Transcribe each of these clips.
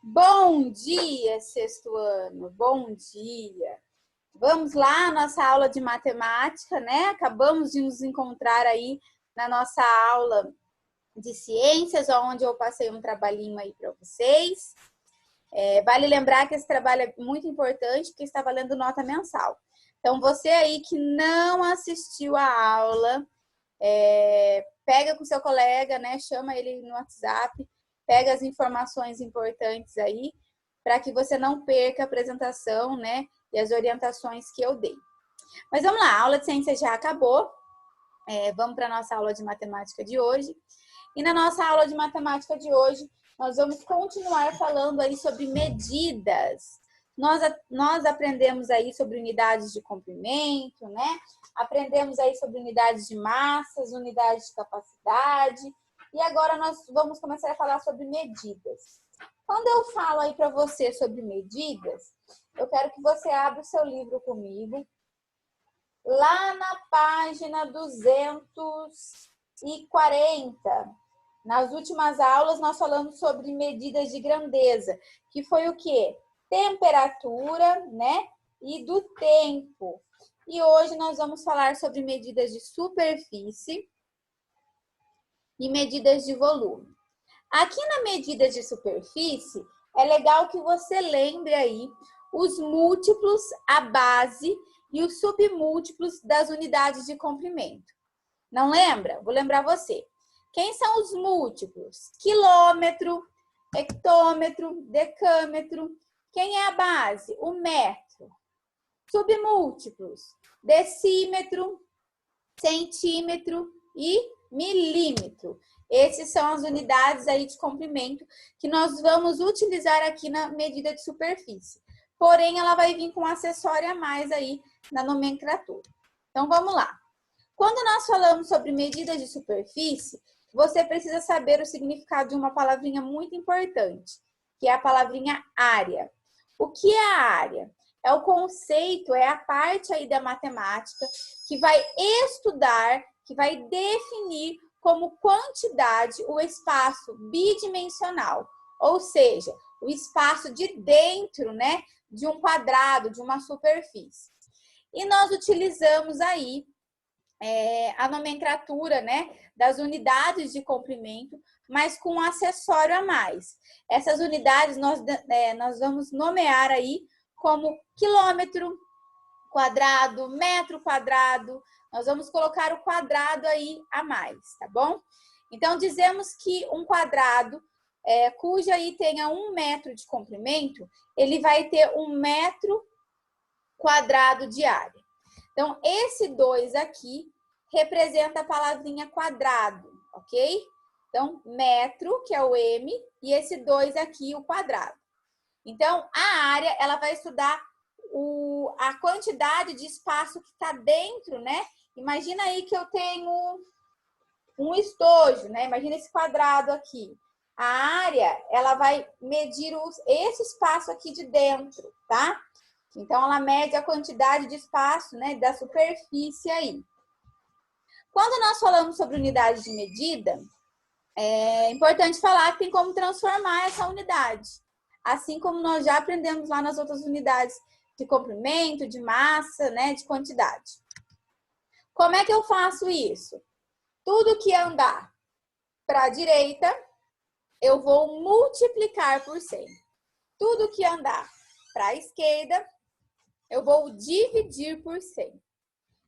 Bom dia, sexto ano, bom dia. Vamos lá, nossa aula de matemática, né? Acabamos de nos encontrar aí na nossa aula de ciências, onde eu passei um trabalhinho aí para vocês. Vale lembrar que esse trabalho é muito importante, porque está valendo nota mensal. Então, você aí que não assistiu a aula, pega com seu colega, né? Chama ele no WhatsApp, pega as informações importantes aí, para que você não perca a apresentação, né? E as orientações que eu dei. Mas vamos lá, a aula de ciência já acabou. Vamos para a nossa aula de matemática de hoje. E na nossa aula de matemática de hoje, nós vamos continuar falando aí sobre medidas. Nós aprendemos aí sobre unidades de comprimento, né? Aprendemos aí sobre unidades de massas, unidades de capacidade. E agora nós vamos começar a falar sobre medidas. Quando eu falo aí para você sobre medidas, eu quero que você abra o seu livro comigo. Lá na página 240. Nas últimas aulas, nós falamos sobre medidas de grandeza, que foi o quê? Temperatura, né? E do tempo. E hoje nós vamos falar sobre medidas de superfície e medidas de volume. Aqui na medida de superfície, é legal que você lembre aí os múltiplos, a base e os submúltiplos das unidades de comprimento. Não lembra? Vou lembrar você. Quem são os múltiplos? Quilômetro, hectômetro, decâmetro. Quem é a base? O metro. Submúltiplos: decímetro, centímetro e milímetro. Essas são as unidades aí de comprimento que nós vamos utilizar aqui na medida de superfície. Porém, ela vai vir com um acessório a mais aí na nomenclatura. Então, vamos lá. Quando nós falamos sobre medidas de superfície, você precisa saber o significado de uma palavrinha muito importante, que é a palavrinha área. O que é a área? É o conceito, é a parte aí da matemática que vai estudar, que vai definir como quantidade o espaço bidimensional, ou seja, o espaço de dentro, né, de um quadrado, de uma superfície. E nós utilizamos aí a nomenclatura, né, das unidades de comprimento, mas com um acessório a mais. Essas unidades nós vamos nomear aí como quilômetro quadrado, metro quadrado. Nós vamos colocar o quadrado aí a mais, tá bom? Então, dizemos que um quadrado, cuja aí tenha 1 metro de comprimento, ele vai ter 1 metro quadrado de área. Então, esse 2 aqui representa a palavrinha quadrado, ok? Então, metro, que é o M, e esse 2 aqui, o quadrado. Então, a área, ela vai estudar a quantidade de espaço que está dentro, né? Imagina aí que eu tenho um estojo, né? Imagina esse quadrado aqui. A área, ela vai medir esse espaço aqui de dentro, tá? Então, ela mede a quantidade de espaço, né, da superfície aí. Quando nós falamos sobre unidade de medida, é importante falar que tem como transformar essa unidade. Assim como nós já aprendemos lá nas outras unidades de comprimento, de massa, né, de quantidade. Como é que eu faço isso? Tudo que andar para a direita, eu vou multiplicar por 100. Tudo que andar para a esquerda, eu vou dividir por 100.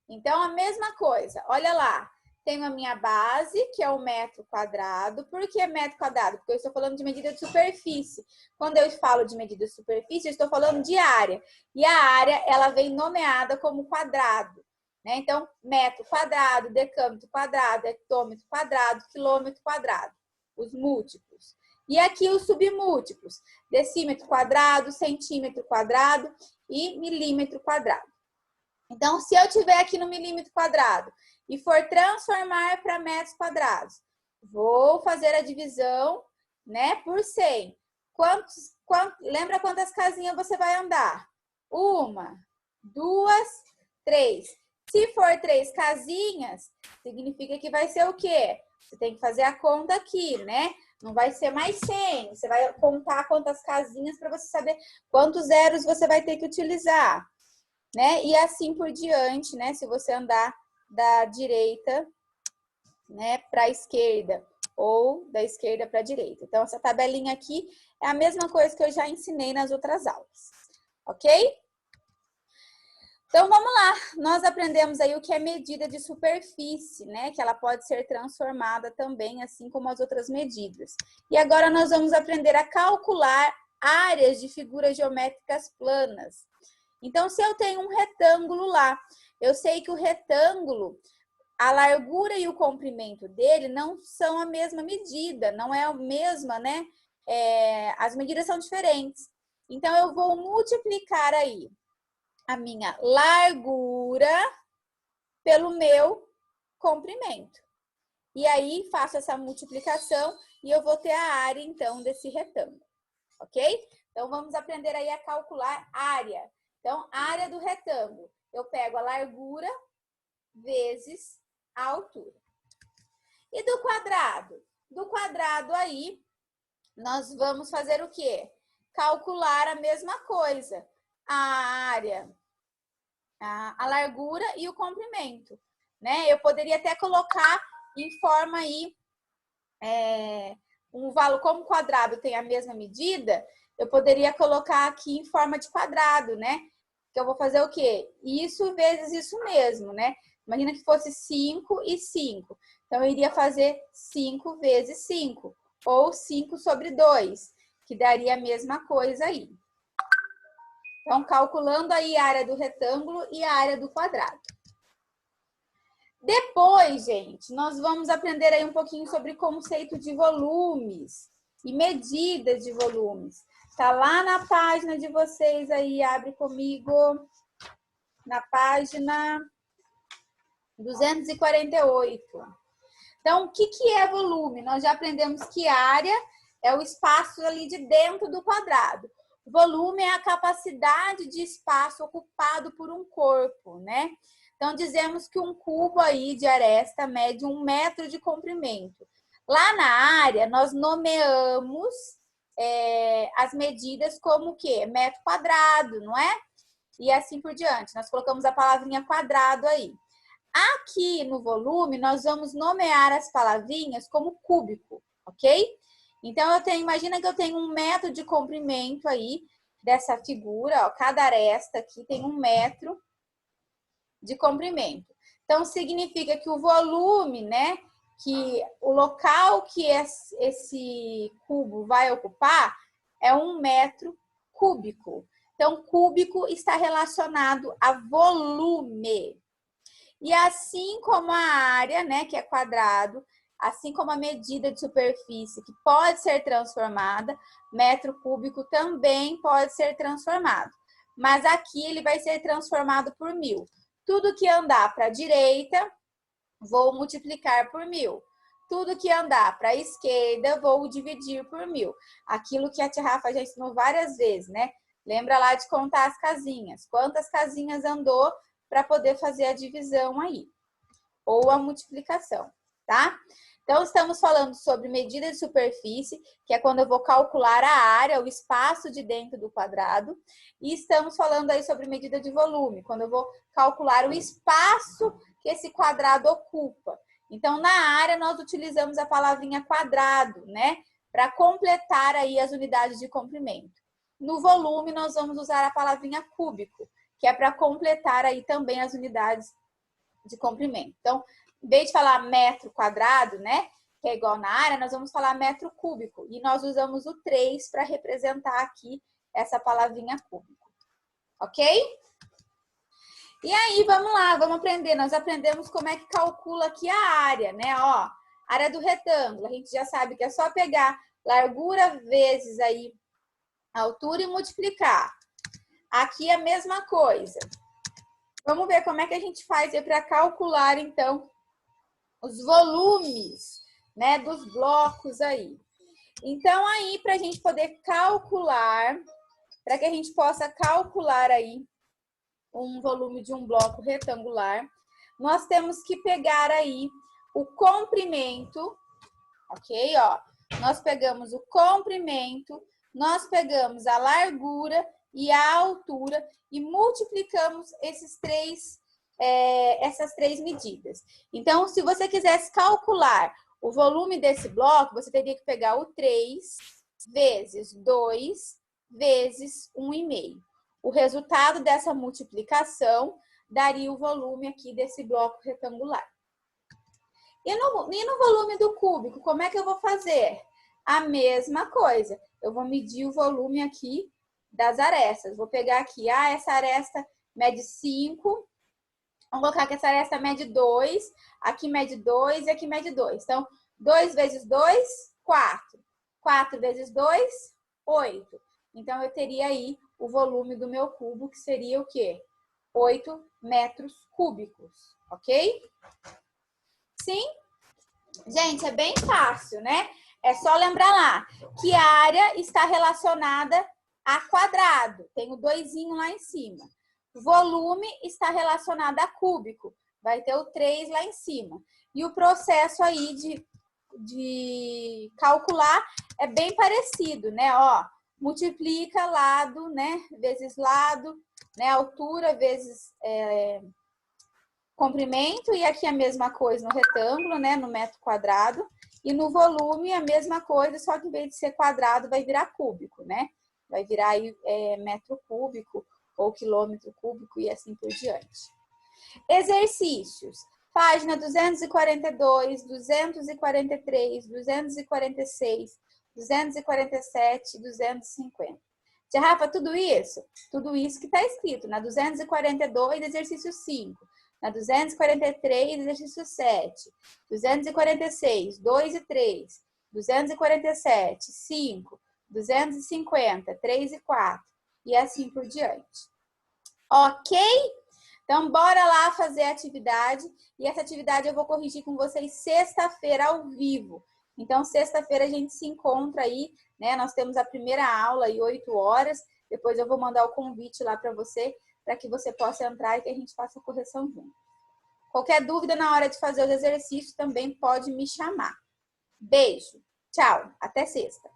Então, a mesma coisa. Olha lá, tenho a minha base, que é o metro quadrado. Por que metro quadrado? Porque eu estou falando de medida de superfície. Quando eu falo de medida de superfície, eu estou falando de área. E a área, ela vem nomeada como quadrado, né? Então, metro quadrado, decâmetro quadrado, hectômetro quadrado, quilômetro quadrado. Os múltiplos. E aqui os submúltiplos. Decímetro quadrado, centímetro quadrado e milímetro quadrado. Então, se eu tiver aqui no milímetro quadrado e for transformar para metros quadrados, vou fazer a divisão, né, por 100. Lembra quantas casinhas você vai andar? 1, 2, 3. Se for 3 casinhas, significa que vai ser o quê? Você tem que fazer a conta aqui, né? Não vai ser mais 100. Você vai contar quantas casinhas para você saber quantos zeros você vai ter que utilizar, né? E assim por diante, né? Se você andar da direita, né, para a esquerda ou da esquerda para a direita. Então, essa tabelinha aqui é a mesma coisa que eu já ensinei nas outras aulas, ok? Então, vamos lá. Nós aprendemos aí o que é medida de superfície, né? Que ela pode ser transformada também, assim como as outras medidas. E agora nós vamos aprender a calcular áreas de figuras geométricas planas. Então, se eu tenho um retângulo lá, eu sei que o retângulo, a largura e o comprimento dele não são a mesma medida, não é a mesma, né? As medidas são diferentes. Então, eu vou multiplicar aí a minha largura pelo meu comprimento. E aí, faço essa multiplicação e eu vou ter a área, então, desse retângulo, ok? Então, vamos aprender aí a calcular área. Então, área do retângulo. Eu pego a largura vezes a altura. E do quadrado? Do quadrado aí, nós vamos fazer o quê? Calcular a mesma coisa. A área, a largura e o comprimento, né? Eu poderia até colocar em forma aí, um valor, como o quadrado tem a mesma medida, eu poderia colocar aqui em forma de quadrado, né? Que eu vou fazer o quê? Isso vezes isso mesmo, né? Imagina que fosse 5 e 5. Então, eu iria fazer 5 vezes 5, ou 5 sobre 2, que daria a mesma coisa aí. Então, calculando aí a área do retângulo e a área do quadrado. Depois, gente, nós vamos aprender aí um pouquinho sobre conceito de volumes e medidas de volumes. Tá lá na página de vocês aí, abre comigo, na página 248. Então, o que é volume? Nós já aprendemos que área é o espaço ali de dentro do quadrado. Volume é a capacidade de espaço ocupado por um corpo, né? Então, dizemos que um cubo aí de aresta mede 1 metro de comprimento. Lá na área, nós nomeamos as medidas como o quê? Metro quadrado, não é? E assim por diante. Nós colocamos a palavrinha quadrado aí. Aqui no volume, nós vamos nomear as palavrinhas como cúbico, ok? Então, imagina que eu tenho 1 metro de comprimento aí dessa figura, ó, cada aresta aqui tem 1 metro de comprimento. Então, significa que o volume, né, que o local que esse cubo vai ocupar é 1 metro cúbico. Então, cúbico está relacionado a volume. E assim como a área, né, que é quadrado, assim como a medida de superfície, que pode ser transformada, metro cúbico também pode ser transformado. Mas aqui ele vai ser transformado por 1000. Tudo que andar para a direita, vou multiplicar por 1000. Tudo que andar para a esquerda, vou dividir por 1000. Aquilo que a tia Rafa já ensinou várias vezes, né? Lembra lá de contar as casinhas. Quantas casinhas andou para poder fazer a divisão aí, ou a multiplicação, tá? Então, estamos falando sobre medida de superfície, que é quando eu vou calcular a área, o espaço de dentro do quadrado, e estamos falando aí sobre medida de volume, quando eu vou calcular o espaço que esse quadrado ocupa. Então, na área, nós utilizamos a palavrinha quadrado, né? Para completar aí as unidades de comprimento. No volume, nós vamos usar a palavrinha cúbico, que é para completar aí também as unidades de comprimento. Então, em vez de falar metro quadrado, né, que é igual na área, nós vamos falar metro cúbico. E nós usamos o 3 para representar aqui essa palavrinha cúbico. Ok? E aí, vamos lá, vamos aprender. Nós aprendemos como é que calcula aqui a área, né? Ó, área do retângulo. A gente já sabe que é só pegar largura vezes aí a altura e multiplicar. Aqui é a mesma coisa. Vamos ver como é que a gente faz para calcular, então, os volumes, né, dos blocos aí. Então, aí, para a gente poder calcular, para que a gente possa calcular aí um volume de um bloco retangular, nós temos que pegar aí o comprimento, ok? Ó, nós pegamos o comprimento, nós pegamos a largura e a altura e multiplicamos essas três medidas. Então, se você quisesse calcular o volume desse bloco, você teria que pegar o 3 vezes 2 vezes 1,5. O resultado dessa multiplicação daria o volume aqui desse bloco retangular. E no volume do cúbico, como é que eu vou fazer? A mesma coisa. Eu vou medir o volume aqui das arestas. Vou pegar aqui, essa aresta mede 5. Vamos colocar que essa aresta mede 2. Aqui mede 2 e aqui mede 2. Então, 2 vezes 2, 4. 4 vezes 2, 8. Então, eu teria aí o volume do meu cubo, que seria o quê? 8 metros cúbicos, ok? Sim? Gente, é bem fácil, né? É só lembrar lá que a área está relacionada a quadrado. Tem o 2zinho lá em cima. Volume está relacionado a cúbico. Vai ter o 3 lá em cima. E o processo aí de calcular é bem parecido, né? Ó, multiplica lado, né? Vezes lado, né? Altura vezes comprimento. E aqui a mesma coisa no retângulo, né? No metro quadrado. E no volume a mesma coisa, só que em vez de ser quadrado vai virar cúbico, né? Vai virar aí metro cúbico ou quilômetro cúbico e assim por diante. Exercícios. Página 242, 243, 246, 247, 250. Tia Rafa, tudo isso? Tudo isso que está escrito. Na 242, exercício 5. Na 243, exercício 7. 246, 2 e 3. 247, 5. 250, 3 e 4. E assim por diante. Ok? Então, bora lá fazer a atividade. E essa atividade eu vou corrigir com vocês sexta-feira ao vivo. Então, sexta-feira a gente se encontra aí, né? Nós temos a primeira aula aí, 8 horas. Depois eu vou mandar o convite lá para você, para que você possa entrar e que a gente faça a correção junto. Qualquer dúvida na hora de fazer os exercícios também pode me chamar. Beijo. Tchau. Até sexta.